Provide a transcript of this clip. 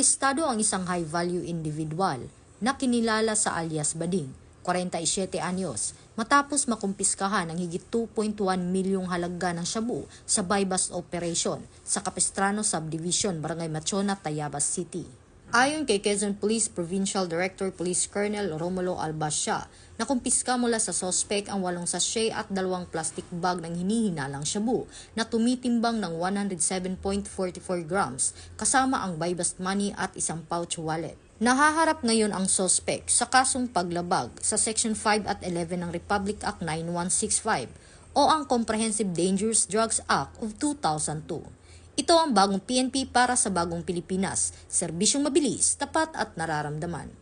Arestado ang isang high-value individual na kinilala sa alias Bading, 47 anyos, matapos makumpiskahan ng higit 2.1 milyong halaga ng shabu sa buy-bust operation sa Capistrano Subdivision, Barangay Machona, Tayabas City. Ayon kay Quezon Police Provincial Director Police Colonel Romulo Albascia, nakumpiska mula sa sospek ang 8 sachet at 2 plastic bag ng hinihinalang shabu na tumitimbang ng 107.44 grams kasama ang buy-bust money at isang pouch wallet. Nahaharap ngayon ang sospek sa kasong paglabag sa Section 5 at 11 ng Republic Act 9165 o ang Comprehensive Dangerous Drugs Act of 2002. Ito ang bagong PNP para sa bagong Pilipinas, serbisyong mabilis, tapat at nararamdaman.